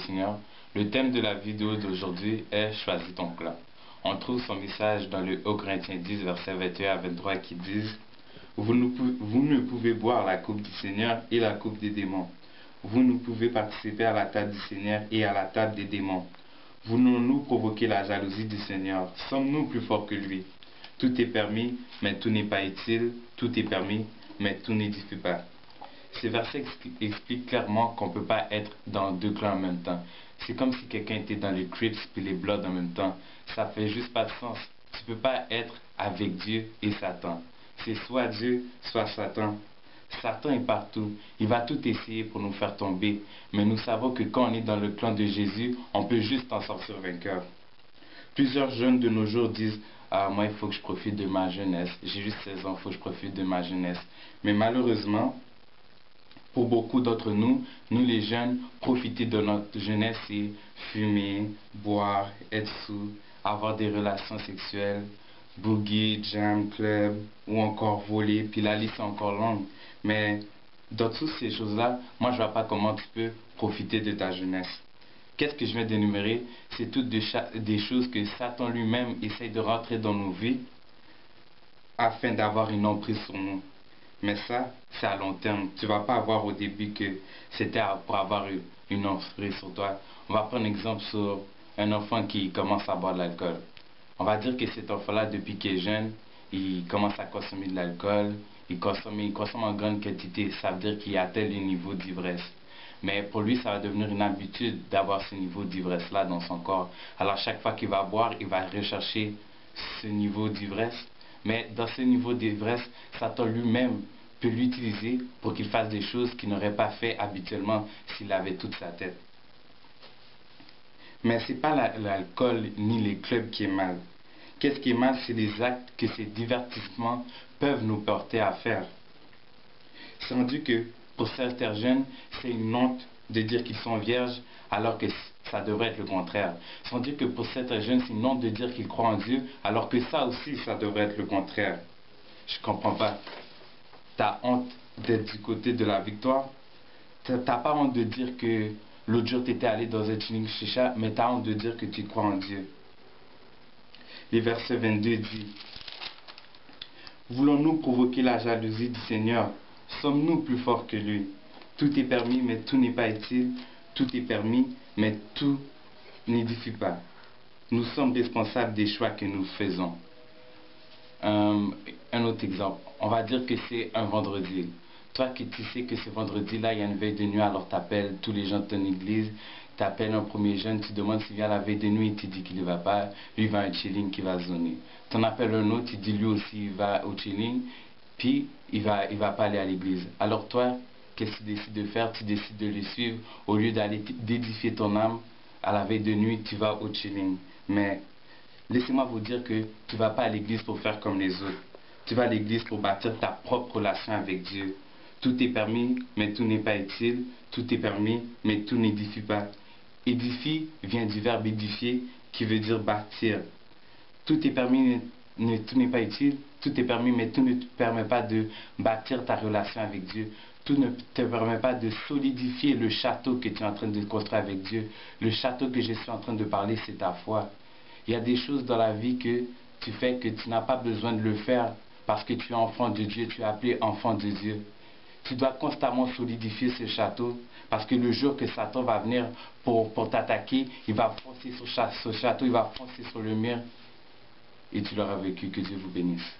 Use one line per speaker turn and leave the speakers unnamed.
Seigneur. Le thème de la vidéo d'aujourd'hui est Choisis ton clan. On trouve son message dans le 1 Corinthiens 10, versets 21 à 23 qui disent vous ne pouvez boire la coupe du Seigneur et la coupe des démons. Vous ne pouvez participer à la table du Seigneur et à la table des démons. Voulons-nous provoquer la jalousie du Seigneur? Sommes-nous plus forts que lui? Tout est permis, mais tout n'est pas utile. Tout est permis, mais tout n'édifie pas. Ces versets expliquent clairement qu'on ne peut pas être dans deux clans en même temps. C'est comme si quelqu'un était dans les Crips et les Bloods en même temps. Ça fait juste pas de sens. Tu ne peux pas être avec Dieu et Satan. C'est soit Dieu, soit Satan. Satan est partout. Il va tout essayer pour nous faire tomber. Mais nous savons que quand on est dans le clan de Jésus, on peut juste en sortir vainqueur. Plusieurs jeunes de nos jours disent « moi, il faut que je profite de ma jeunesse. J'ai juste 16 ans, il faut que je profite de ma jeunesse. » Mais malheureusement, pour beaucoup d'entre nous, nous les jeunes, profiter de notre jeunesse, c'est fumer, boire, être sous, avoir des relations sexuelles, boogie, jam, club, ou encore voler, puis la liste est encore longue. Mais dans toutes ces choses-là, moi je ne vois pas comment tu peux profiter de ta jeunesse. Qu'est-ce que je viens d'énumérer? C'est toutes des choses que Satan lui-même essaye de rentrer dans nos vies afin d'avoir une emprise sur nous. Mais ça, c'est à long terme. Tu ne vas pas avoir au début que c'était pour avoir une emprise sur toi. On va prendre un exemple sur un enfant qui commence à boire de l'alcool. On va dire que cet enfant-là, depuis qu'il est jeune, il commence à consommer de l'alcool, il consomme en grande quantité. Ça veut dire qu'il atteint le niveau d'ivresse. Mais pour lui, ça va devenir une habitude d'avoir ce niveau d'ivresse-là dans son corps. Alors chaque fois qu'il va boire, il va rechercher ce niveau d'ivresse. Mais dans ce niveau d'ivresse, Satan lui-même peut l'utiliser pour qu'il fasse des choses qu'il n'aurait pas fait habituellement s'il avait toute sa tête. Mais ce n'est pas l'alcool ni les clubs qui est mal. Qu'est-ce qui est mal? C'est les actes que ces divertissements peuvent nous porter à faire. C'est rendu que pour certains jeunes, c'est une honte de dire qu'ils sont vierges alors que ça devrait être le contraire. C'est rendu que pour certains jeunes, c'est une honte de dire qu'ils croient en Dieu alors que ça aussi, ça devrait être le contraire. Je comprends pas. T'as honte d'être du côté de la victoire? T'as pas honte de dire que l'autre jour tu étais allé dans un chilling chicha, mais t'as honte de dire que tu crois en Dieu. Les versets 22 dit voulons-nous provoquer la jalousie du Seigneur? Sommes-nous plus forts que lui? Tout est permis, mais tout n'est pas utile. Tout est permis, mais tout n'édifie pas. Nous sommes responsables des choix que nous faisons. Un autre exemple. On va dire que c'est un vendredi. Toi qui tu sais que ce vendredi-là, il y a une veille de nuit, alors tu appelles tous les gens de ton église, tu appelles un premier jeune, tu demandes s'il vient la veille de nuit, tu dis qu'il ne va pas, lui il va à un chilling qui va zoner. Tu en appelles un autre, tu dis lui aussi il va au chilling, puis il va pas aller à l'église. Alors toi, qu'est-ce que tu décides de faire? Tu décides de le suivre. Au lieu d'aller d'édifier ton âme, à la veille de nuit, tu vas au chilling. Mais laissez-moi vous dire que tu ne vas pas à l'église pour faire comme les autres. Tu vas à l'église pour bâtir ta propre relation avec Dieu. Tout est permis, mais tout n'est pas utile. Tout est permis, mais tout n'édifie pas. Édifie vient du verbe édifier, qui veut dire bâtir. Tout est permis, mais tout n'est pas utile. Tout est permis, mais tout ne te permet pas de bâtir ta relation avec Dieu. Tout ne te permet pas de solidifier le château que tu es en train de construire avec Dieu. Le château que je suis en train de parler, c'est ta foi. Il y a des choses dans la vie que tu fais que tu n'as pas besoin de le faire parce que tu es enfant de Dieu, tu es appelé enfant de Dieu. Tu dois constamment solidifier ce château parce que le jour que Satan va venir pour t'attaquer, il va foncer sur ce château, il va foncer sur le mur et tu l'auras vécu. Que Dieu vous bénisse.